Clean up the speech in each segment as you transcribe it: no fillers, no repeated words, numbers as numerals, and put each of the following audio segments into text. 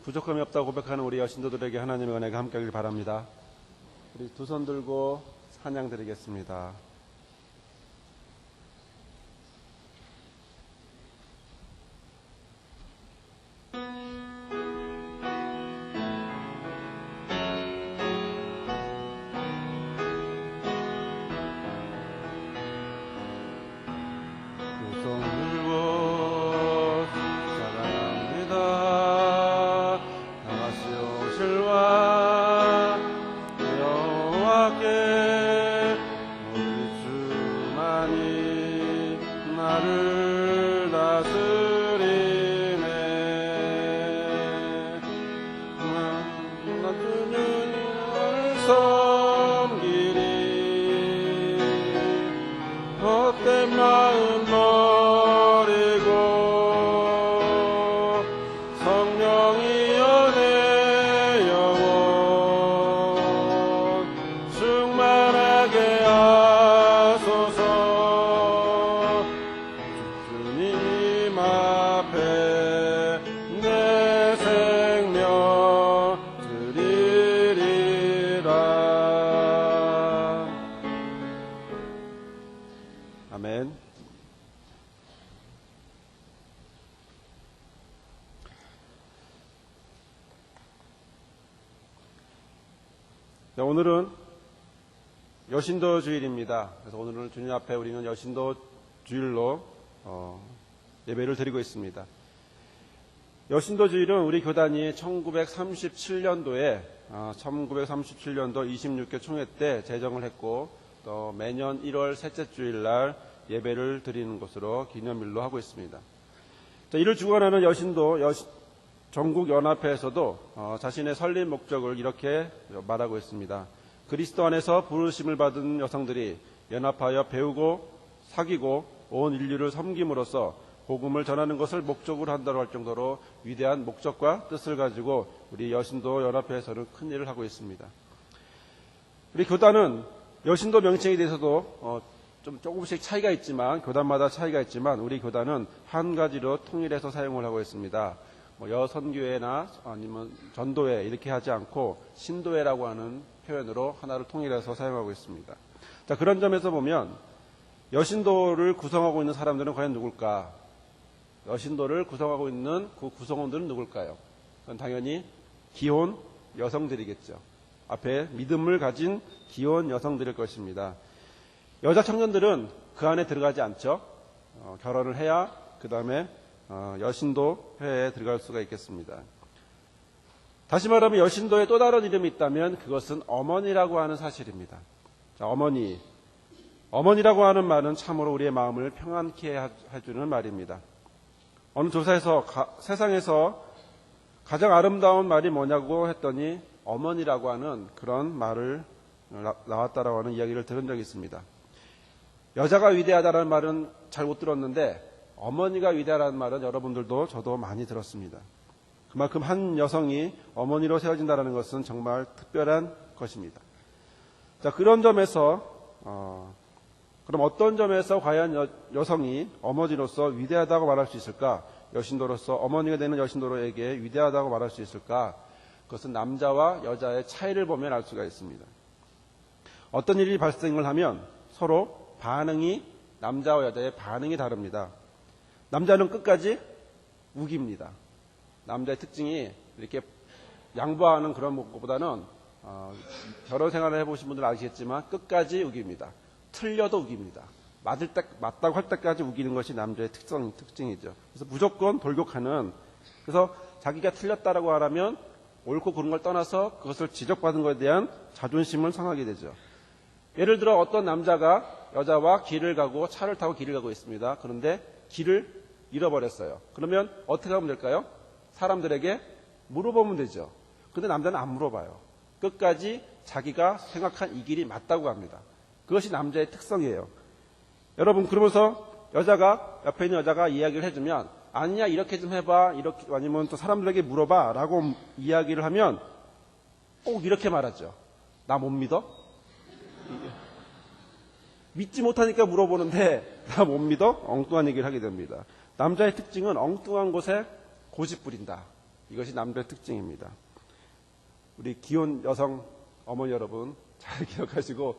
부족함이 없다고 고백하는 우리 여신도들에게 하나님의 은혜가 함께하길 바랍니다. 우리 두 손 들고 찬양 드리겠습니다. 아멘. 네, 오늘은 여신도 주일입니다. 그래서 오늘은 주님 앞에 우리는 여신도 주일로 예배를 드리고 있습니다. 여신도 주일은 우리 교단이 1937년도에 26개 총회 때 제정을 했고 또 매년 1월 셋째 주일날 예배를 드리는 것으로 기념일로 하고 있습니다. 이를 주관하는 여신도 전국연합회에서도 자신의 설립 목적을 이렇게 말하고 있습니다. 그리스도 안에서 부르심을 받은 여성들이 연합하여 배우고 사귀고 온 인류를 섬김으로써 복음을 전하는 것을 목적으로 한다고 할 정도로 위대한 목적과 뜻을 가지고 우리 여신도 연합회에서는 큰 일을 하고 있습니다. 우리 교단은 여신도 명칭에 대해서도 조금씩 차이가 있지만 교단마다 차이가 있지만 우리 교단은 한 가지로 통일해서 사용을 하고 있습니다. 여선교회나 아니면 전도회 이렇게 하지 않고 신도회라고 하는 표현으로 하나를 통일해서 사용하고 있습니다. 자, 그런 점에서 보면 여신도를 구성하고 있는 사람들은 과연 누굴까? 여신도를 구성하고 있는 그 구성원들은 누굴까요? 그건 당연히 기혼 여성들이겠죠. 앞에 믿음을 가진 기혼 여성들일 것입니다. 여자 청년들은 그 안에 들어가지 않죠. 결혼을 해야 그 다음에 여신도회에 들어갈 수가 있겠습니다. 다시 말하면 여신도에 또 다른 이름이 있다면 그것은 어머니라고 하는 사실입니다. 자, 어머니라고 하는 말은 참으로 우리의 마음을 평안케 해주는 말입니다. 어느 조사에서 세상에서 가장 아름다운 말이 뭐냐고 했더니 어머니라고 하는 그런 말을 나왔다라고 하는 이야기를 들은 적이 있습니다. 여자가 위대하다는 말은 잘 못 들었는데 어머니가 위대하다는 말은 여러분들도 저도 많이 들었습니다. 그만큼 한 여성이 어머니로 세워진다는 것은 정말 특별한 것입니다. 자, 그런 점에서 그럼 어떤 점에서 과연 여성이 어머니로서 위대하다고 말할 수 있을까? 여신도로서 어머니가 되는 여신도로에게 위대하다고 말할 수 있을까? 그것은 남자와 여자의 차이를 보면 알 수가 있습니다. 어떤 일이 발생을 하면 서로 남자와 여자의 반응이 다릅니다. 남자는 끝까지 우깁니다. 남자의 특징이 이렇게 양보하는 그런 것보다는 결혼 생활을 해보신 분들은 아시겠지만 끝까지 우깁니다. 틀려도 우깁니다. 맞다고 할 때까지 우기는 것이 남자의 특징이죠. 그래서 무조건 돌격하는, 그래서 자기가 틀렸다라고 하라면 옳고 그른 걸 떠나서 그것을 지적받은 것에 대한 자존심을 상하게 되죠. 예를 들어 어떤 남자가 여자와 길을 가고 차를 타고 길을 가고 있습니다. 그런데 길을 잃어버렸어요. 그러면 어떻게 하면 될까요? 사람들에게 물어보면 되죠. 그런데 남자는 안 물어봐요. 끝까지 자기가 생각한 이 길이 맞다고 합니다. 그것이 남자의 특성이에요. 여러분, 그러면서 옆에 있는 여자가 이야기를 해주면 아니야, 이렇게 좀 해봐, 이렇게, 아니면 또 사람들에게 물어봐 라고 이야기를 하면 꼭 이렇게 말하죠. 나 못 믿어? 믿지 못하니까 물어보는데 나 못 믿어? 엉뚱한 얘기를 하게 됩니다. 남자의 특징은 엉뚱한 곳에 고집 부린다. 이것이 남자의 특징입니다. 우리 기혼 여성 어머니 여러분 잘 기억하시고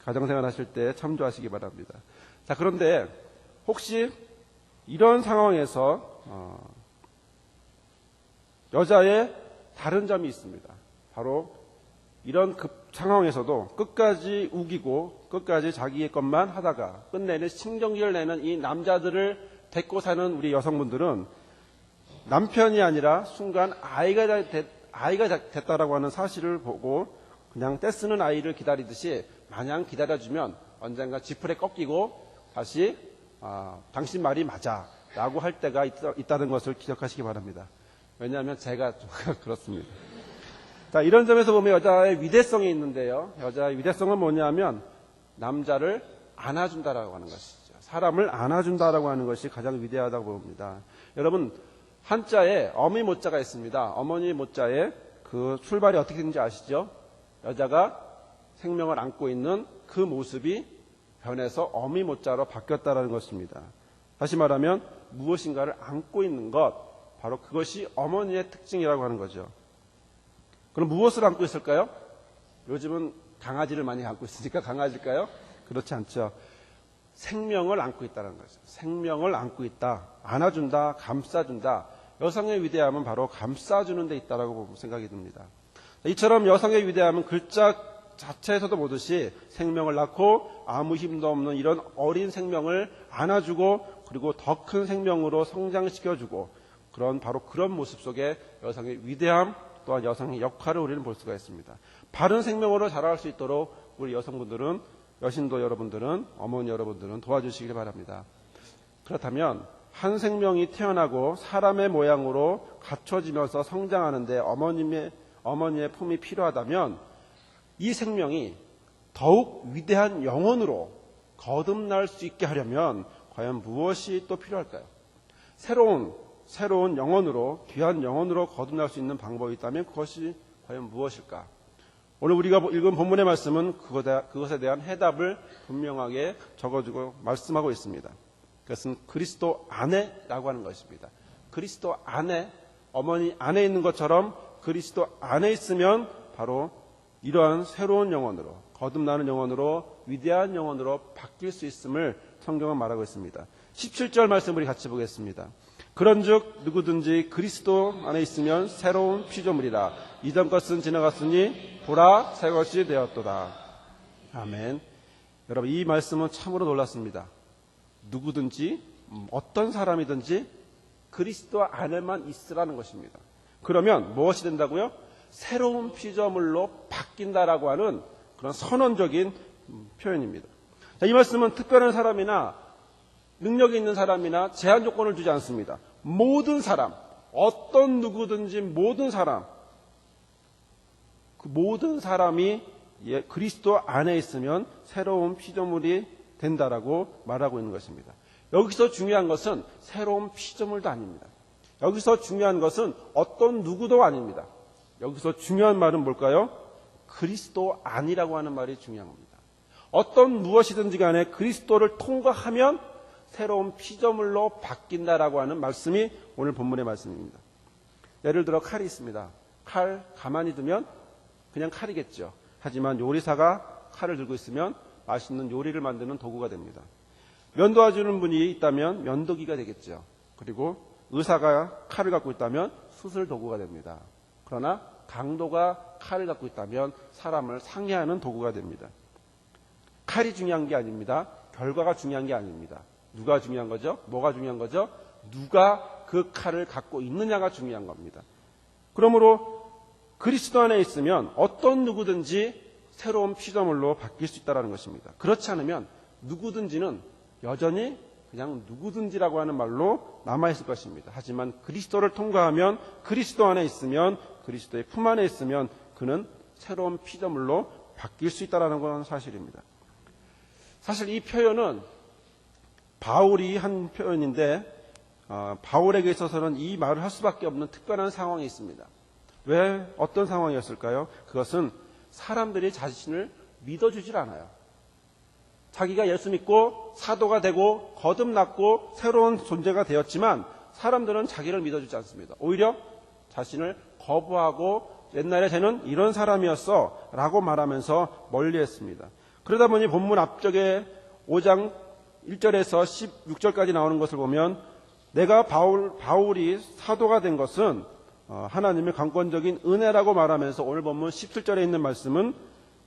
가정생활 하실 때 참조하시기 바랍니다. 자, 그런데 혹시 이런 상황에서 여자의 다른 점이 있습니다. 바로 이런 상황에서도 끝까지 우기고 끝까지 자기의 것만 하다가 끝내는 신경질을 내는 이 남자들을 데리고 사는 우리 여성분들은 남편이 아니라 순간 아이가 됐다라고 하는 사실을 보고 그냥 떼쓰는 아이를 기다리듯이 마냥 기다려주면 언젠가 지푸레 꺾이고 다시 당신 말이 맞아 라고 할 때가 있다는 것을 기억하시기 바랍니다. 왜냐하면 제가 좀 그렇습니다. 자, 이런 점에서 보면 여자의 위대성이 있는데요. 여자의 위대성은 뭐냐면 남자를 안아준다라고 하는 것이죠. 사람을 안아준다라고 하는 것이 가장 위대하다고 봅니다. 여러분, 한자에 어미 모자가 있습니다. 어머니 모자에 그 출발이 어떻게 되는지 아시죠? 여자가 생명을 안고 있는 그 모습이 변해서 어미 모자로 바뀌었다는 것입니다. 다시 말하면 무엇인가를 안고 있는 것, 바로 그것이 어머니의 특징이라고 하는 거죠. 그럼 무엇을 안고 있을까요? 요즘은 강아지를 많이 안고 있으니까 강아지일까요? 그렇지 않죠. 생명을 안고 있다는 거죠. 생명을 안고 있다. 안아준다. 감싸준다. 여성의 위대함은 바로 감싸주는 데 있다라고 생각이 듭니다. 이처럼 여성의 위대함은 글자 자체에서도 보듯이 생명을 낳고 아무 힘도 없는 이런 어린 생명을 안아주고 그리고 더 큰 생명으로 성장시켜주고 바로 그런 모습 속에 여성의 위대함 또한 여성의 역할을 우리는 볼 수가 있습니다. 바른 생명으로 자라갈 수 있도록 우리 여성분들은, 여신도 여러분들은, 어머니 여러분들은 도와주시길 바랍니다. 그렇다면 한 생명이 태어나고 사람의 모양으로 갖춰지면서 성장하는데 어머니의 품이 필요하다면 이 생명이 더욱 위대한 영혼으로 거듭날 수 있게 하려면 과연 무엇이 또 필요할까요? 새로운 영혼으로, 귀한 영혼으로 거듭날 수 있는 방법이 있다면 그것이 과연 무엇일까? 오늘 우리가 읽은 본문의 말씀은 그것에 대한 해답을 분명하게 적어주고 말씀하고 있습니다. 그것은 그리스도 안에라고 하는 것입니다. 그리스도 안에, 어머니 안에 있는 것처럼 그리스도 안에 있으면 바로 이러한 새로운 영혼으로, 거듭나는 영혼으로, 위대한 영혼으로 바뀔 수 있음을 성경은 말하고 있습니다. 17절 말씀을 우리 같이 보겠습니다. 그런즉 누구든지 그리스도 안에 있으면 새로운 피조물이라. 이전 것은 지나갔으니 보라 새 것이 되었도다. 아멘. 여러분, 이 말씀은 참으로 놀랐습니다. 누구든지 어떤 사람이든지 그리스도 안에만 있으라는 것입니다. 그러면 무엇이 된다고요? 새로운 피조물로 바뀐다라고 하는 그런 선언적인 표현입니다. 자, 이 말씀은 특별한 사람이나 능력이 있는 사람이나 제한 조건을 두지 않습니다. 모든 사람, 어떤 누구든지 모든 사람, 그 모든 사람이 그리스도 안에 있으면 새로운 피조물이 된다라고 말하고 있는 것입니다. 여기서 중요한 것은 새로운 피조물도 아닙니다. 여기서 중요한 것은 어떤 누구도 아닙니다. 여기서 중요한 말은 뭘까요? 그리스도 안이라고 하는 말이 중요한 겁니다. 어떤 무엇이든지 간에 그리스도를 통과하면 새로운 피조물로 바뀐다라고 하는 말씀이 오늘 본문의 말씀입니다. 예를 들어 칼이 있습니다. 칼 가만히 두면 그냥 칼이겠죠. 하지만 요리사가 칼을 들고 있으면 맛있는 요리를 만드는 도구가 됩니다. 면 도와주는 분이 있다면 면도기가 되겠죠. 그리고 의사가 칼을 갖고 있다면 수술 도구가 됩니다. 그러나 강도가 칼을 갖고 있다면 사람을 상해하는 도구가 됩니다. 칼이 중요한 게 아닙니다. 결과가 중요한 게 아닙니다. 누가 중요한 거죠? 뭐가 중요한 거죠? 누가 그 칼을 갖고 있느냐가 중요한 겁니다. 그러므로 그리스도 안에 있으면 어떤 누구든지 새로운 피조물로 바뀔 수 있다는 것입니다. 그렇지 않으면 누구든지는 여전히 그냥 누구든지라고 하는 말로 남아있을 것입니다. 하지만 그리스도를 통과하면, 그리스도 안에 있으면, 그리스도의 품 안에 있으면 그는 새로운 피조물로 바뀔 수 있다는 건 사실입니다. 사실 이 표현은 바울이 한 표현인데 바울에게 있어서는 이 말을 할 수밖에 없는 특별한 상황이 있습니다. 왜 어떤 상황이었을까요? 그것은 사람들이 자신을 믿어주질 않아요. 자기가 예수 믿고 사도가 되고 거듭났고 새로운 존재가 되었지만 사람들은 자기를 믿어주지 않습니다. 오히려 자신을 거부하고 옛날에 쟤는 이런 사람이었어 라고 말하면서 멀리했습니다. 그러다 보니 본문 앞쪽에 5장 1절에서 16절까지 나오는 것을 보면 내가 바울이 사도가 된 것은 하나님의 강권적인 은혜라고 말하면서 오늘 본문 17절에 있는 말씀은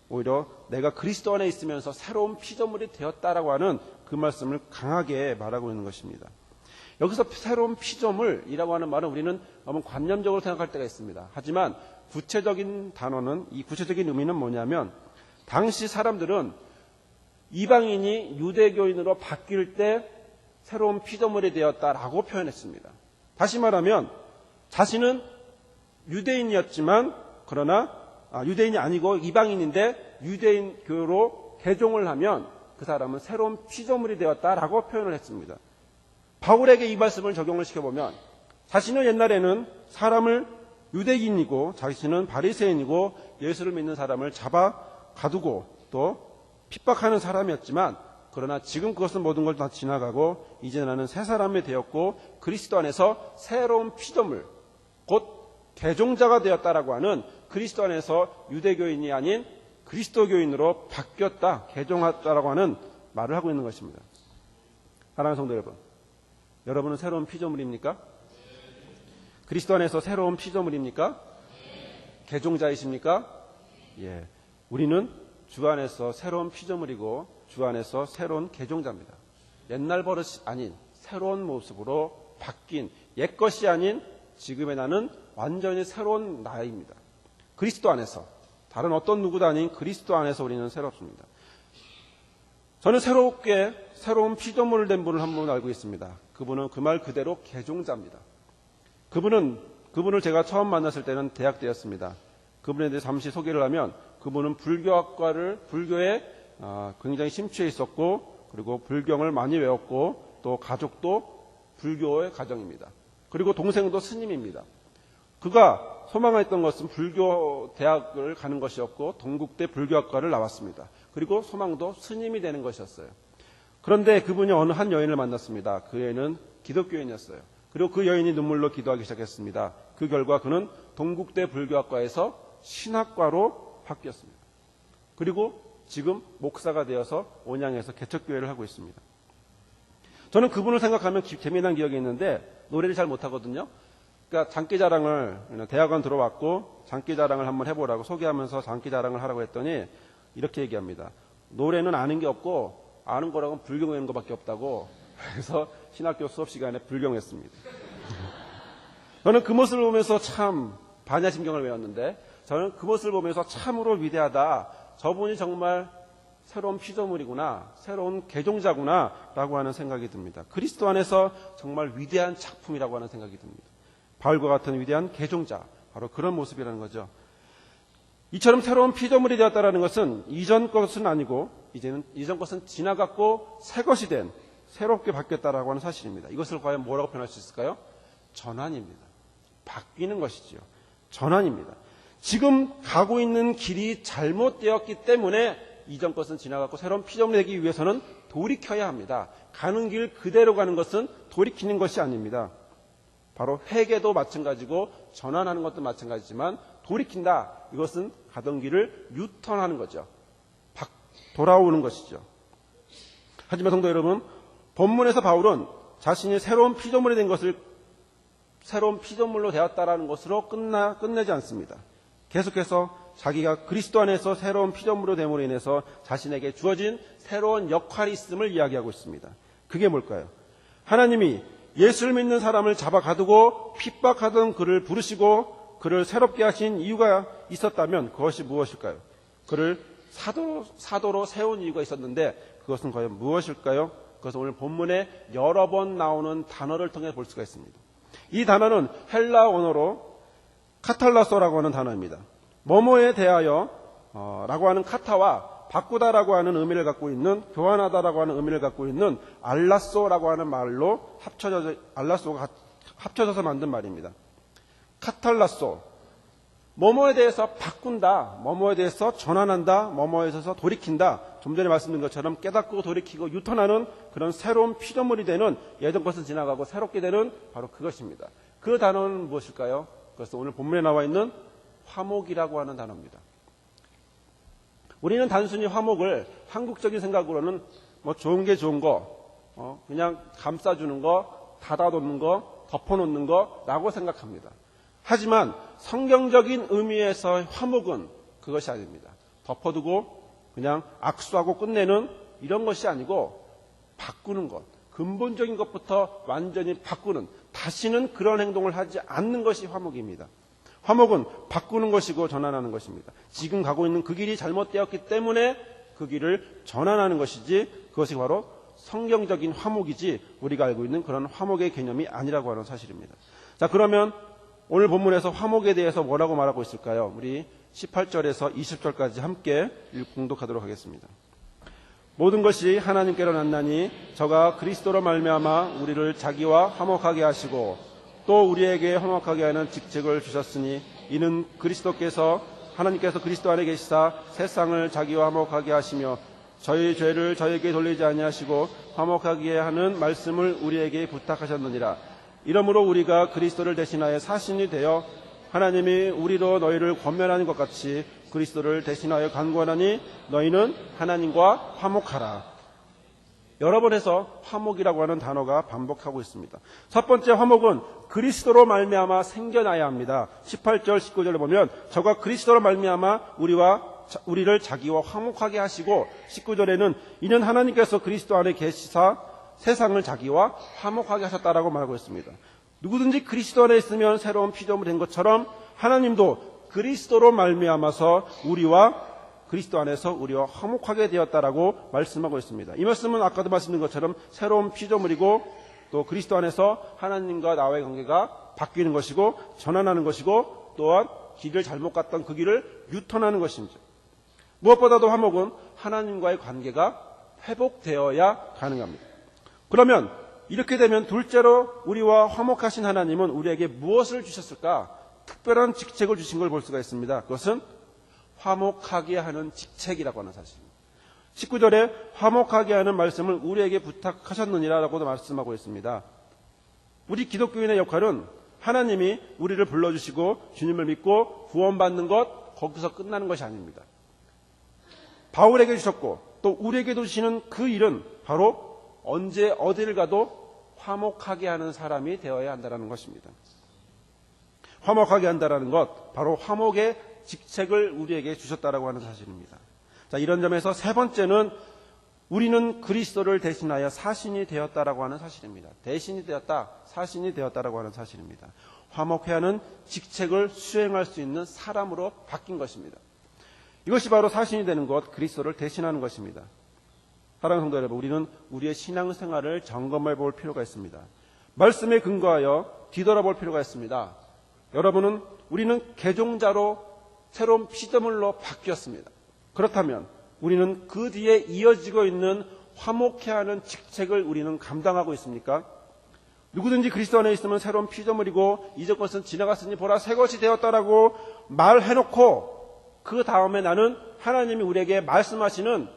오히려 내가 그리스도 안에 있으면서 새로운 피조물이 되었다라고 하는 그 말씀을 강하게 말하고 있는 것입니다. 여기서 새로운 피조물이라고 하는 말은 우리는 너무 관념적으로 생각할 때가 있습니다. 하지만 구체적인 단어는, 이 구체적인 의미는 뭐냐면 당시 사람들은 이방인이 유대교인으로 바뀔 때 새로운 피조물이 되었다라고 표현했습니다. 다시 말하면 자신은 유대인이었지만 그러나 유대인이 아니고 이방인인데 유대인교로 개종을 하면 그 사람은 새로운 피조물이 되었다라고 표현을 했습니다. 바울에게 이 말씀을 적용을 시켜보면 자신은 옛날에는 사람을 유대인이고 자신은 바리새인이고 예수를 믿는 사람을 잡아 가두고 또 핍박하는 사람이었지만 그러나 지금 그것은 모든 걸 다 지나가고 이제 나는 새 사람이 되었고 그리스도 안에서 새로운 피조물 곧 개종자가 되었다라고 하는 그리스도 안에서 유대교인이 아닌 그리스도교인으로 바뀌었다, 개종했다라고 하는 말을 하고 있는 것입니다. 사랑하는 성도 여러분, 여러분은 새로운 피조물입니까? 그리스도 안에서 새로운 피조물입니까? 개종자이십니까? 예, 우리는 주 안에서 새로운 피조물이고 주 안에서 새로운 개종자입니다. 옛날 버릇이 아닌 새로운 모습으로 바뀐 옛것이 아닌 지금의 나는 완전히 새로운 나입니다. 그리스도 안에서 다른 어떤 누구도 아닌 그리스도 안에서 우리는 새롭습니다. 저는 새로운 피조물 된 분을 한 분 알고 있습니다. 그분은 그 말 그대로 개종자입니다. 그분을 제가 처음 만났을 때는 대학 때였습니다. 그분에 대해 잠시 소개를 하면 그분은 불교에 굉장히 심취해 있었고 그리고 불경을 많이 외웠고 또 가족도 불교의 가정입니다. 그리고 동생도 스님입니다. 그가 소망했던 것은 불교 대학을 가는 것이었고 동국대 불교학과를 나왔습니다. 그리고 소망도 스님이 되는 것이었어요. 그런데 그분이 어느 한 여인을 만났습니다. 그 여인은 기독교인이었어요. 그리고 그 여인이 눈물로 기도하기 시작했습니다. 그 결과 그는 동국대 불교학과에서 신학과로 바뀌었습니다. 그리고 지금 목사가 되어서 온양에서 개척교회를 하고 있습니다. 저는 그분을 생각하면 재미난 기억이 있는데 노래를 잘 못하거든요. 그러니까 장기자랑을 대학원 들어왔고 장기자랑을 한번 해보라고 소개하면서 장기자랑을 하라고 했더니 이렇게 얘기합니다. 노래는 아는 게 없고 아는 거라고는 불경하는 것밖에 없다고. 그래서 신학교 수업 시간에 불경했습니다. 저는 그 모습을 보면서 참 반야심경을 외웠는데 저는 그 모습을 보면서 참으로 위대하다. 저분이 정말 새로운 피조물이구나, 새로운 개종자구나 라고 하는 생각이 듭니다. 그리스도 안에서 정말 위대한 작품이라고 하는 생각이 듭니다. 바울과 같은 위대한 개종자, 바로 그런 모습이라는 거죠. 이처럼 새로운 피조물이 되었다는 것은 이전 것은 아니고 이제는 이전 것은 지나갔고 새 것이 된 새롭게 바뀌었다라고 하는 사실입니다. 이것을 과연 뭐라고 표현할 수 있을까요? 전환입니다. 바뀌는 것이지요. 전환입니다. 지금 가고 있는 길이 잘못되었기 때문에 이전 것은 지나갔고 새로운 피조물이 되기 위해서는 돌이켜야 합니다. 가는 길 그대로 가는 것은 돌이키는 것이 아닙니다. 바로 회개도 마찬가지고 전환하는 것도 마찬가지지만 돌이킨다. 이것은 가던 길을 유턴하는 거죠. 돌아오는 것이죠. 하지만 성도 여러분, 본문에서 바울은 자신이 새로운 피조물이 된 것을 새로운 피조물로 되었다라는 것으로 끝내지 않습니다. 계속해서 자기가 그리스도 안에서 새로운 피조물로 됨으로 인해서 자신에게 주어진 새로운 역할이 있음을 이야기하고 있습니다. 그게 뭘까요? 하나님이 예수를 믿는 사람을 잡아 가두고 핍박하던 그를 부르시고 그를 새롭게 하신 이유가 있었다면 그것이 무엇일까요? 그를 사도로 세운 이유가 있었는데 그것은 과연 무엇일까요? 그것은 오늘 본문에 여러 번 나오는 단어를 통해 볼 수가 있습니다. 이 단어는 헬라 언어로 카탈라소라고 하는 단어입니다. 뭐뭐에 대하여 라고 하는 카타와 바꾸다라고 하는 의미를 갖고 있는, 교환하다라고 하는 의미를 갖고 있는 알라소라고 하는 말로 알라소가 합쳐져서 만든 말입니다. 카탈라소, 뭐뭐에 대해서 바꾼다, 뭐뭐에 대해서 전환한다, 뭐뭐에 대해서 돌이킨다, 좀 전에 말씀드린 것처럼 깨닫고 돌이키고 유턴하는 그런 새로운 피조물이 되는 예전 것은 지나가고 새롭게 되는 바로 그것입니다. 그 단어는 무엇일까요? 그래서 오늘 본문에 나와 있는 화목이라고 하는 단어입니다. 우리는 단순히 화목을 한국적인 생각으로는 뭐 좋은 게 좋은 거, 그냥 감싸주는 거, 닫아놓는 거, 덮어놓는 거라고 생각합니다. 하지만 성경적인 의미에서 화목은 그것이 아닙니다. 덮어두고 그냥 악수하고 끝내는 이런 것이 아니고 바꾸는 것, 근본적인 것부터 완전히 바꾸는, 다시는 그런 행동을 하지 않는 것이 화목입니다. 화목은 바꾸는 것이고 전환하는 것입니다. 지금 가고 있는 그 길이 잘못되었기 때문에 그 길을 전환하는 것이지, 그것이 바로 성경적인 화목이지 우리가 알고 있는 그런 화목의 개념이 아니라고 하는 사실입니다. 자, 그러면 오늘 본문에서 화목에 대해서 뭐라고 말하고 있을까요? 우리 18절에서 20절까지 함께 공독하도록 하겠습니다. 모든 것이 하나님께로 났나니 저가 그리스도로 말미암아 우리를 자기와 화목하게 하시고 또 우리에게 화목하게 하는 직책을 주셨으니 이는 하나님께서 그리스도 안에 계시사 세상을 자기와 화목하게 하시며 저희 죄를 저에게 돌리지 아니하시고 화목하게 하는 말씀을 우리에게 부탁하셨느니라. 이러므로 우리가 그리스도를 대신하여 사신이 되어 하나님이 우리로 너희를 권면하는 것 같이 그리스도를 대신하여 간구하나니 너희는 하나님과 화목하라. 여러 번에서 화목이라고 하는 단어가 반복하고 있습니다. 첫 번째 화목은 그리스도로 말미암아 생겨나야 합니다. 18절 19절에 보면 저가 그리스도로 말미암아 우리를 자기와 화목하게 하시고 19절에는 이는 하나님께서 그리스도 안에 계시사 세상을 자기와 화목하게 하셨다라고 말하고 있습니다. 누구든지 그리스도 안에 있으면 새로운 피조물이 된 것처럼 하나님도 그리스도로 말미암아서 그리스도 안에서 우리와 화목하게 되었다라고 말씀하고 있습니다. 이 말씀은 아까도 말씀드린 것처럼 새로운 피조물이고 또 그리스도 안에서 하나님과 나와의 관계가 바뀌는 것이고 전환하는 것이고 또한 길을 잘못 갔던 그 길을 유턴하는 것입니다. 무엇보다도 화목은 하나님과의 관계가 회복되어야 가능합니다. 그러면 이렇게 되면 둘째로 우리와 화목하신 하나님은 우리에게 무엇을 주셨을까? 특별한 직책을 주신 걸 볼 수가 있습니다. 그것은 화목하게 하는 직책이라고 하는 사실입니다. 19절에 화목하게 하는 말씀을 우리에게 부탁하셨느니라라고도 말씀하고 있습니다. 우리 기독교인의 역할은 하나님이 우리를 불러주시고 주님을 믿고 구원받는 것, 거기서 끝나는 것이 아닙니다. 바울에게 주셨고 또 우리에게도 주시는 그 일은 바로 언제 어디를 가도 화목하게 하는 사람이 되어야 한다는 것입니다. 화목하게 한다는 것, 바로 화목의 직책을 우리에게 주셨다라고 하는 사실입니다. 자, 이런 점에서 세 번째는 우리는 그리스도를 대신하여 사신이 되었다라고 하는 사실입니다. 대신이 되었다, 사신이 되었다라고 하는 사실입니다. 화목해야 하는 직책을 수행할 수 있는 사람으로 바뀐 것입니다. 이것이 바로 사신이 되는 것, 그리스도를 대신하는 것입니다. 사랑하는 성도 여러분, 우리는 우리의 신앙생활을 점검해 볼 필요가 있습니다. 말씀에 근거하여 뒤돌아볼 필요가 있습니다. 우리는 개종자로 새로운 피조물로 바뀌었습니다. 그렇다면 우리는 그 뒤에 이어지고 있는 화목해야 하는 직책을 우리는 감당하고 있습니까? 누구든지 그리스도 안에 있으면 새로운 피조물이고 이전 것은 지나갔으니 보라 새 것이 되었다라고 말해놓고 그 다음에 나는 하나님이 우리에게 말씀하시는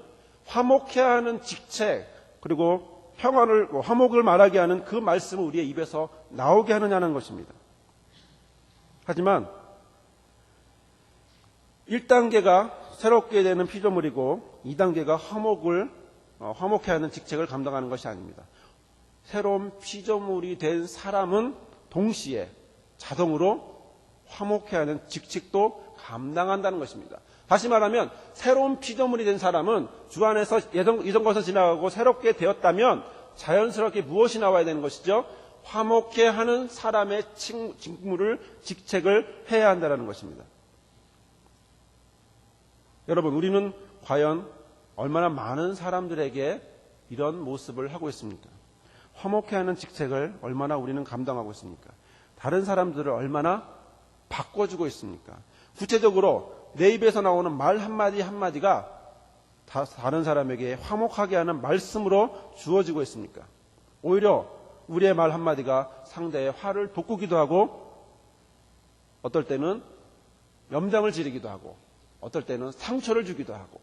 화목해야 하는 직책 그리고 화목을 말하게 하는 그 말씀을 우리의 입에서 나오게 하느냐는 것입니다. 하지만 1단계가 새롭게 되는 피조물이고 2단계가 화목해야 하는 직책을 감당하는 것이 아닙니다. 새로운 피조물이 된 사람은 동시에 자동으로 화목해야 하는 직책도 감당한다는 것입니다. 다시 말하면 새로운 피조물이 된 사람은 주 안에서 이전 것을 지나가고 새롭게 되었다면 자연스럽게 무엇이 나와야 되는 것이죠? 화목해 하는 사람의 직책을 해야 한다는 것입니다. 여러분, 우리는 과연 얼마나 많은 사람들에게 이런 모습을 하고 있습니까? 화목해 하는 직책을 얼마나 우리는 감당하고 있습니까? 다른 사람들을 얼마나 바꿔주고 있습니까? 구체적으로 내 입에서 나오는 말 한마디 한마디가 다른 사람에게 화목하게 하는 말씀으로 주어지고 있습니까? 오히려 우리의 말 한마디가 상대의 화를 돋구기도 하고 어떨 때는 염장을 지르기도 하고 어떨 때는 상처를 주기도 하고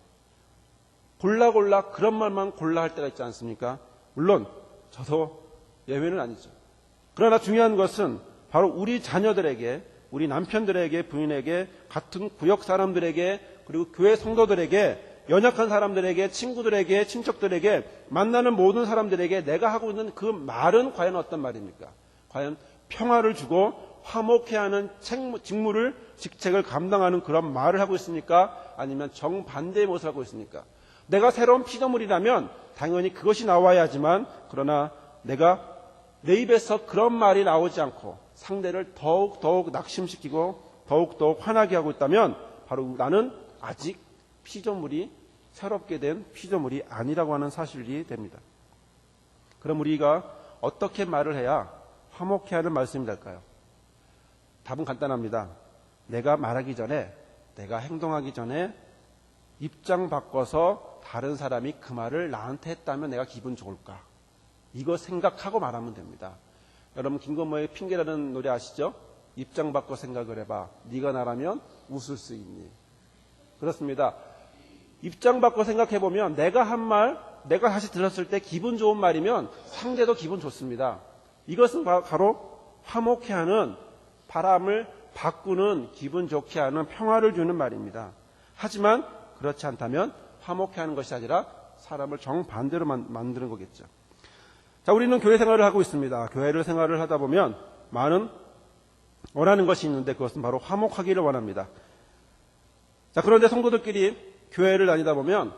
골라 그런 말만 골라 할 때가 있지 않습니까? 물론 저도 예외는 아니죠. 그러나 중요한 것은 바로 우리 자녀들에게, 우리 남편들에게, 부인에게, 같은 구역 사람들에게, 그리고 교회 성도들에게, 연약한 사람들에게, 친구들에게, 친척들에게, 만나는 모든 사람들에게 내가 하고 있는 그 말은 과연 어떤 말입니까? 과연 평화를 주고 화목해 하는 직책을 감당하는 그런 말을 하고 있습니까? 아니면 정반대의 모습을 하고 있습니까? 내가 새로운 피조물이라면 당연히 그것이 나와야 하지만, 그러나 내가 내 입에서 그런 말이 나오지 않고 상대를 더욱 낙심시키고 더욱 화나게 하고 있다면 바로 나는 아직 피조물이, 새롭게 된 피조물이 아니라고 하는 사실이 됩니다. 그럼 우리가 어떻게 말을 해야 화목해 하는 말씀이 될까요? 답은 간단합니다. 내가 말하기 전에, 내가 행동하기 전에 입장 바꿔서 다른 사람이 그 말을 나한테 했다면 내가 기분 좋을까? 이거 생각하고 말하면 됩니다. 여러분 김건모의 핑계라는 노래 아시죠? 입장 바꿔 생각을 해봐. 네가 나라면 웃을 수 있니? 그렇습니다. 입장 바꿔 생각해보면 내가 한 말, 내가 다시 들었을 때 기분 좋은 말이면 상대도 기분 좋습니다. 이것은 바로 화목해 하는, 바람을 바꾸는, 기분 좋게 하는, 평화를 주는 말입니다. 하지만 그렇지 않다면 화목해 하는 것이 아니라 사람을 정반대로 만드는 거겠죠. 자, 우리는 교회 생활을 하고 있습니다. 교회를 생활을 하다 보면 많은 원하는 것이 있는데 그것은 바로 화목하기를 원합니다. 자, 그런데 성도들끼리 교회를 다니다 보면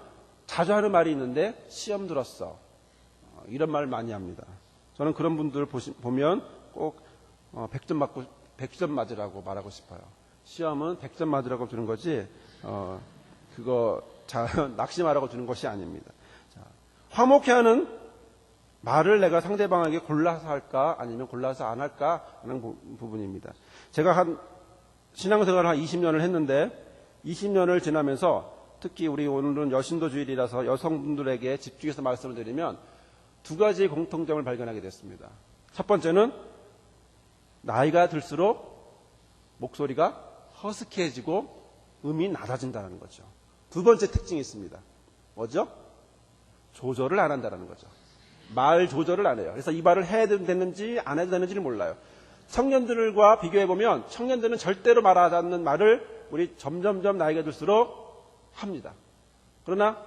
자주 하는 말이 있는데 시험 들었어. 이런 말 많이 합니다. 저는 그런 분들 보면 꼭 100점 맞으라고 말하고 싶어요. 시험은 100점 맞으라고 주는 거지 그거 낙심하라고 주는 것이 아닙니다. 자, 화목해 하는 말을 내가 상대방에게 골라서 할까 아니면 골라서 안 할까 하는 부분입니다. 제가 신앙생활을 한 20년을 했는데 20년을 지나면서 특히 우리 오늘은 여신도 주일이라서 여성분들에게 집중해서 말씀을 드리면 두 가지의 공통점을 발견하게 됐습니다. 첫 번째는 나이가 들수록 목소리가 허스키해지고 음이 낮아진다는 거죠. 두 번째 특징이 있습니다. 뭐죠? 조절을 안 한다는 거죠. 말 조절을 안 해요. 그래서 이 말을 해야 되는지 안 해도 되는지를 몰라요. 청년들과 비교해보면 청년들은 절대로 말하지 않는 말을 우리 점점점 나이가 들수록 합니다. 그러나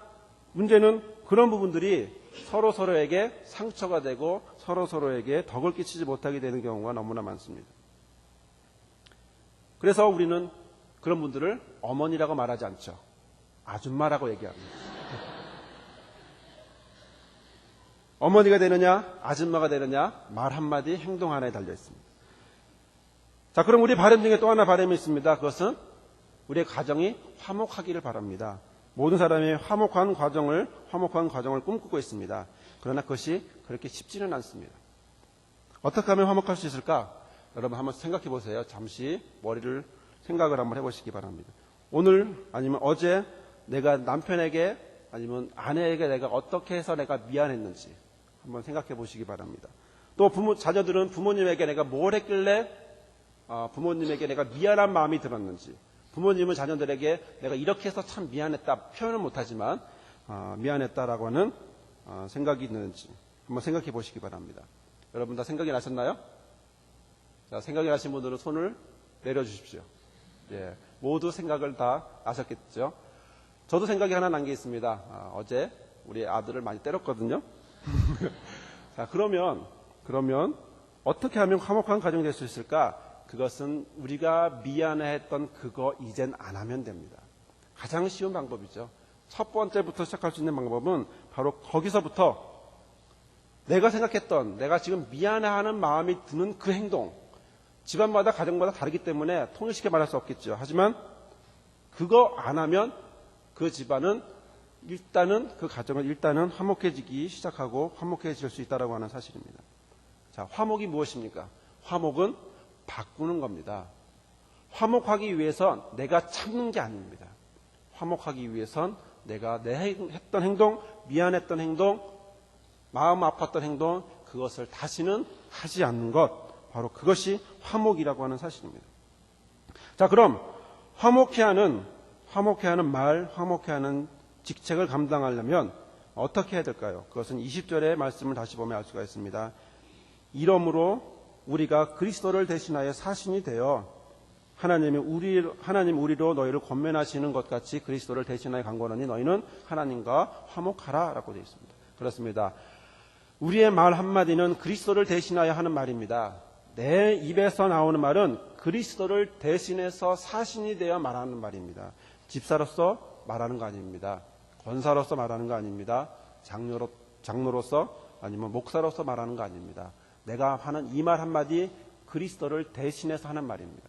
문제는 그런 부분들이 서로에게 상처가 되고 서로에게 덕을 끼치지 못하게 되는 경우가 너무나 많습니다. 그래서 우리는 그런 분들을 어머니라고 말하지 않죠. 아줌마라고 얘기합니다. 어머니가 되느냐 아줌마가 되느냐 말 한마디 행동 하나에 달려 있습니다. 자, 그럼 우리 바람 중에 또 하나 바람이 있습니다. 그것은 우리의 가정이 화목하기를 바랍니다. 모든 사람이 화목한 과정을 꿈꾸고 있습니다. 그러나 그것이 그렇게 쉽지는 않습니다. 어떻게 하면 화목할 수 있을까? 여러분 한번 생각해 보세요. 잠시 머리를 생각을 한번 해보시기 바랍니다. 오늘 아니면 어제 내가 남편에게 아니면 아내에게 내가 어떻게 해서 내가 미안했는지 한번 생각해 보시기 바랍니다. 또 자녀들은 부모님에게 내가 뭘 했길래 부모님에게 내가 미안한 마음이 들었는지, 부모님은 자녀들에게 내가 이렇게 해서 참 미안했다 표현은 못하지만 미안했다라고 하는 생각이 있는지 한번 생각해 보시기 바랍니다. 여러분 다 생각이 나셨나요? 자, 생각이 나신 분들은 손을 내려주십시오. 예, 모두 생각을 다 나셨겠죠? 저도 생각이 하나 난 게 있습니다. 어제 우리 아들을 많이 때렸거든요. 자, 그러면 어떻게 하면 화목한 가정이 될 수 있을까? 그것은 우리가 미안해했던 그거 이젠 안 하면 됩니다. 가장 쉬운 방법이죠. 첫 번째부터 시작할 수 있는 방법은 바로 거기서부터 내가 생각했던, 내가 지금 미안해하는 마음이 드는 그 행동, 집안마다 가정마다 다르기 때문에 통일시켜 말할 수 없겠죠. 하지만 그거 안 하면 그 집안은 그 가정은 일단은 화목해지기 시작하고 화목해질 수 있다고 하는 사실입니다. 자, 화목이 무엇입니까? 화목은 바꾸는 겁니다. 화목하기 위해선 내가 참는 게 아닙니다. 화목하기 위해선 내가 했던 행동, 미안했던 행동, 마음 아팠던 행동, 그것을 다시는 하지 않는 것, 바로 그것이 화목이라고 하는 사실입니다. 자, 그럼 화목해 하는 말, 화목해 하는 직책을 감당하려면 어떻게 해야 될까요? 그것은 20절의 말씀을 다시 보면 알 수가 있습니다. 이러므로 우리가 그리스도를 대신하여 사신이 되어 하나님 우리로 너희를 권면하시는 것 같이 그리스도를 대신하여 간구하니 너희는 하나님과 화목하라 라고 되어 있습니다. 그렇습니다. 우리의 말 한마디는 그리스도를 대신하여 하는 말입니다. 내 입에서 나오는 말은 그리스도를 대신해서 사신이 되어 말하는 말입니다. 집사로서 말하는 거 아닙니다. 권사로서 말하는 거 아닙니다. 장로로서 아니면 목사로서 말하는 거 아닙니다. 내가 하는 이 말 한마디 그리스도를 대신해서 하는 말입니다.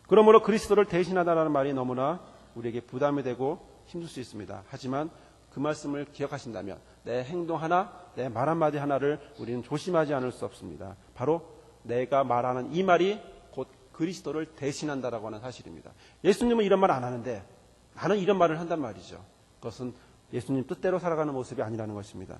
그러므로 그리스도를 대신하다라는 말이 너무나 우리에게 부담이 되고 힘들 수 있습니다. 하지만 그 말씀을 기억하신다면 내 행동 하나, 내 말 한마디 하나를 우리는 조심하지 않을 수 없습니다. 바로 내가 말하는 이 말이 곧 그리스도를 대신한다라고 하는 사실입니다. 예수님은 이런 말 안 하는데 나는 이런 말을 한단 말이죠. 그것은 예수님 뜻대로 살아가는 모습이 아니라는 것입니다.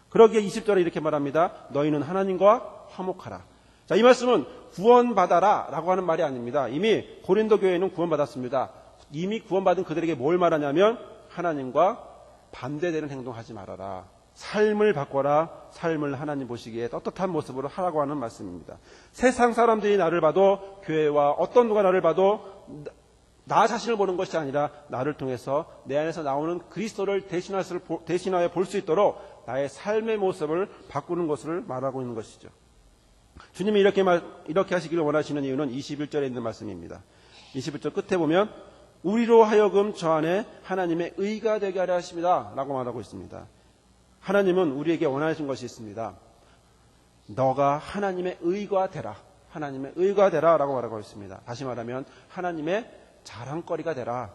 그러기에 20절에 이렇게 말합니다. 너희는 하나님과 화목하라. 자, 이 말씀은 구원받아라 라고 하는 말이 아닙니다. 이미 고린도 교회는 구원받았습니다. 이미 구원받은 그들에게 뭘 말하냐면 하나님과 반대되는 행동하지 말아라. 삶을 바꿔라. 삶을 하나님 보시기에 떳떳한 모습으로 하라고 하는 말씀입니다. 세상 사람들이 나를 봐도 교회와 어떤 누가 나를 봐도 나 자신을 보는 것이 아니라 나를 통해서 내 안에서 나오는 그리스도를 대신하여 볼 수 있도록 나의 삶의 모습을 바꾸는 것을 말하고 있는 것이죠. 주님이 이렇게 하시기를 원하시는 이유는 21절에 있는 말씀입니다. 21절 끝에 보면 우리로 하여금 저 안에 하나님의 의가 되게 하려 하십니다 라고 말하고 있습니다. 하나님은 우리에게 원하시는 것이 있습니다. 너가 하나님의 의가 되라. 하나님의 의가 되라 라고 말하고 있습니다. 다시 말하면 하나님의 자랑거리가 되라.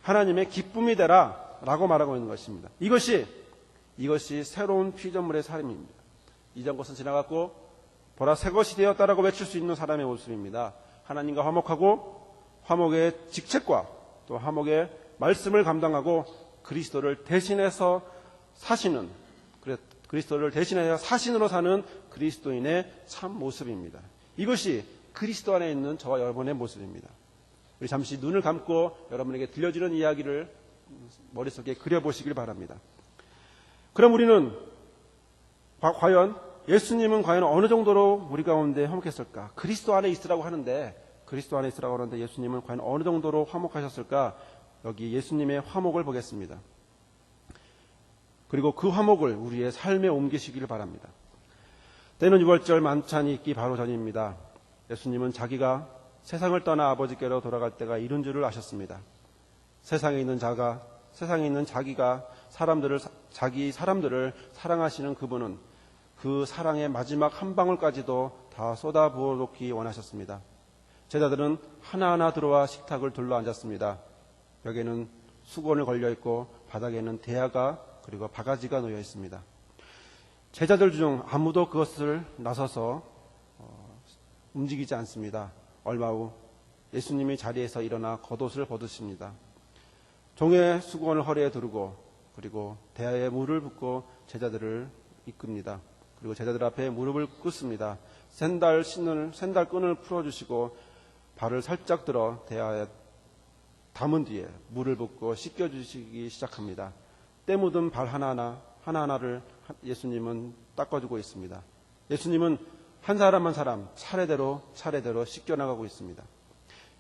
하나님의 기쁨이 되라 라고 말하고 있는 것입니다. 이것이 새로운 피조물의 삶입니다. 이전 것은 지나갔고 보라 새 것이 되었다라고 외칠 수 있는 사람의 모습입니다. 하나님과 화목하고 화목의 직책과 또 화목의 말씀을 감당하고 그리스도를 대신해서 사시는 그리스도를 대신해서 사신으로 사는 그리스도인의 참 모습입니다. 이것이 그리스도 안에 있는 저와 여러분의 모습입니다. 우리 잠시 눈을 감고 여러분에게 들려주는 이야기를 머릿속에 그려보시길 바랍니다. 그럼 우리는 과연 예수님은 과연 어느 정도로 우리 가운데 화목했을까? 그리스도 안에 있으라고 하는데 예수님은 과연 어느 정도로 화목하셨을까? 여기 예수님의 화목을 보겠습니다. 그리고 그 화목을 우리의 삶에 옮기시기를 바랍니다. 때는 유월절 만찬이 있기 바로 전입니다. 예수님은 자기가 세상을 떠나 아버지께로 돌아갈 때가 이른 줄을 아셨습니다. 세상에 있는 자기가 자기 사람들을 사랑하시는 그분은 그 사랑의 마지막 한 방울까지도 다 쏟아부어 놓기 원하셨습니다. 제자들은 하나하나 들어와 식탁을 둘러 앉았습니다. 벽에는 수건을 걸려 있고 바닥에는 대야가 그리고 바가지가 놓여 있습니다. 제자들 중 아무도 그것을 나서서 움직이지 않습니다. 얼마 후 예수님이 자리에서 일어나 겉옷을 벗으십니다. 종의 수건을 허리에 두르고 그리고 대야에 물을 붓고 제자들을 이끕니다. 그리고 제자들 앞에 무릎을 꿇습니다. 샌달 끈을 풀어주시고 발을 살짝 들어 대야에 담은 뒤에 물을 붓고 씻겨주시기 시작합니다. 때 묻은 발 하나하나를 예수님은 닦아주고 있습니다. 예수님은 한 사람 한 사람 차례대로 씻겨나가고 있습니다.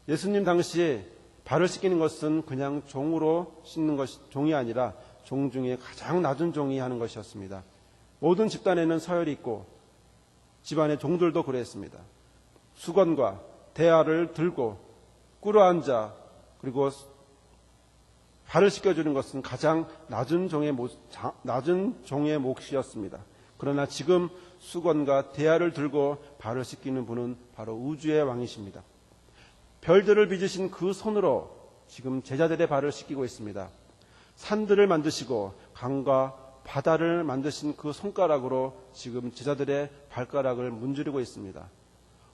예수님 당시에 발을 씻기는 것은 그냥 종으로 씻는 종이 아니라 종 중에 가장 낮은 종이 하는 것이었습니다. 모든 집단에는 서열이 있고 집안의 종들도 그랬습니다. 수건과 대야를 들고 꿇어앉아 그리고 발을 씻겨주는 것은 가장 낮은 종의 몫이었습니다. 그러나 지금 수건과 대야를 들고 발을 씻기는 분은 바로 우주의 왕이십니다. 별들을 빚으신 그 손으로 지금 제자들의 발을 씻기고 있습니다. 산들을 만드시고 강과 바다를 만드신 그 손가락으로 지금 제자들의 발가락을 문지르고 있습니다.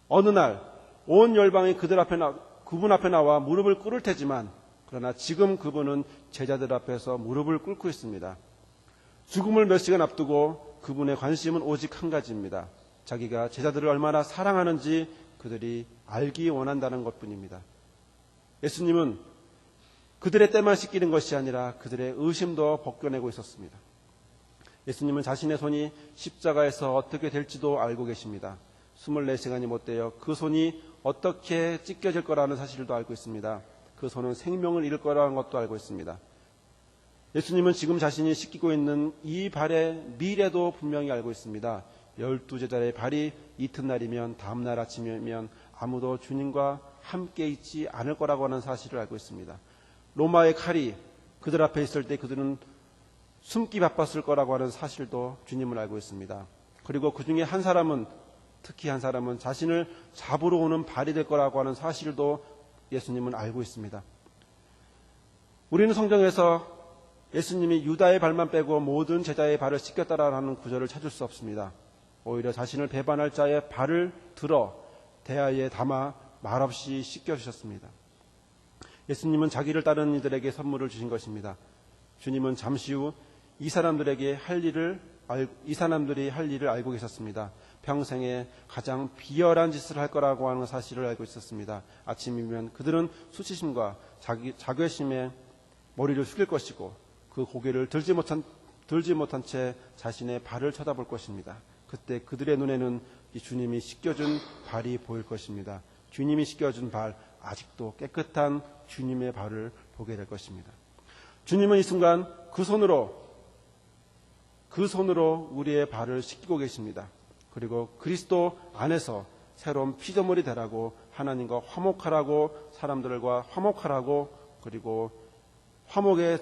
어느 날 온 열방이 그분 앞에 나와 무릎을 꿇을 테지만 그러나 지금 그분은 제자들 앞에서 무릎을 꿇고 있습니다. 죽음을 몇 시간 앞두고 그분의 관심은 오직 한 가지입니다. 자기가 제자들을 얼마나 사랑하는지 그들이 알기 원한다는 것뿐입니다. 예수님은 그들의 때만 씻기는 것이 아니라 그들의 의심도 벗겨내고 있었습니다. 예수님은 자신의 손이 십자가에서 어떻게 될지도 알고 계십니다. 24시간이 못 되어 그 손이 어떻게 찢겨질 거라는 사실도 알고 있습니다. 그 손은 생명을 잃을 거라는 것도 알고 있습니다. 예수님은 지금 자신이 씻기고 있는 이 발의 미래도 분명히 알고 있습니다. 12제자의 발이 이튿날이면 다음날 아침이면 아무도 주님과 함께 있지 않을 거라고 하는 사실을 알고 있습니다. 로마의 칼이 그들 앞에 있을 때 그들은 숨기 바빴을 거라고 하는 사실도 주님을 알고 있습니다. 그리고 그 중에 한 사람은, 특히 한 사람은 자신을 잡으러 오는 발이 될 거라고 하는 사실도 예수님은 알고 있습니다. 우리는 성경에서 예수님이 유다의 발만 빼고 모든 제자의 발을 씻겼다라는 구절을 찾을 수 없습니다. 오히려 자신을 배반할 자의 발을 들어 대야에 담아 말없이 씻겨주셨습니다. 예수님은 자기를 따르는 이들에게 선물을 주신 것입니다. 주님은 잠시 후 이 사람들이 할 일을 알고 계셨습니다. 평생에 가장 비열한 짓을 할 거라고 하는 사실을 알고 있었습니다. 아침이면 그들은 수치심과 자괴심에 머리를 숙일 것이고 그 고개를 들지 못한 채 자신의 발을 쳐다볼 것입니다. 그때 그들의 눈에는 이 주님이 씻겨준 발이 보일 것입니다. 주님이 씻겨준 발, 아직도 깨끗한 주님의 발을 보게 될 것입니다. 주님은 이 순간 그 손으로 우리의 발을 씻기고 계십니다. 그리고 그리스도 안에서 새로운 피조물이 되라고, 하나님과 화목하라고, 사람들과 화목하라고, 그리고 화목의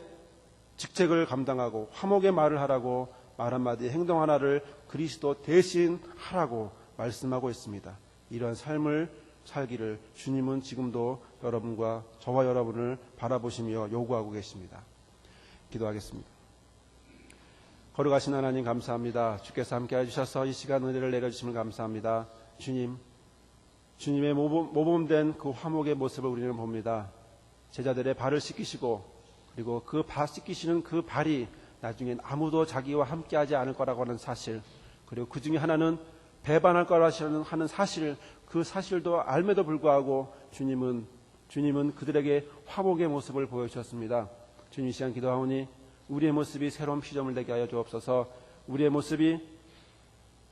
직책을 감당하고 화목의 말을 하라고, 말 한마디 행동 하나를 그리스도 대신 하라고 말씀하고 있습니다. 이런 삶을 살기를 주님은 지금도 여러분과 저와 여러분을 바라보시며 요구하고 계십니다. 기도하겠습니다. 거룩하신 하나님 감사합니다. 주께서 함께 해주셔서 이 시간 은혜를 내려주시면 감사합니다. 주님의 모범된 그 화목의 모습을 우리는 봅니다. 제자들의 발을 씻기시고, 그리고 그 발 씻기시는 그 발이 나중엔 아무도 자기와 함께하지 않을 거라고 하는 사실, 그리고 그 중에 하나는 배반할 거라고 하는 사실, 그 사실도 알매도 불구하고 주님은 그들에게 화목의 모습을 보여주셨습니다. 주님, 이 시간 기도하오니 우리의 모습이 새로운 피조물 되게 하여 주옵소서. 우리의 모습이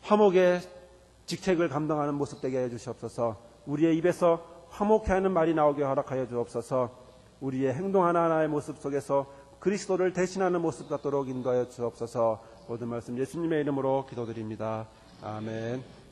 화목의 직책을 감당하는 모습 되게 하여 주시옵소서. 우리의 입에서 화목해 하는 말이 나오게 허락하여 주옵소서. 우리의 행동 하나하나의 모습 속에서 그리스도를 대신하는 모습 같도록 인도하여 주옵소서. 모든 말씀 예수님의 이름으로 기도드립니다. 아멘.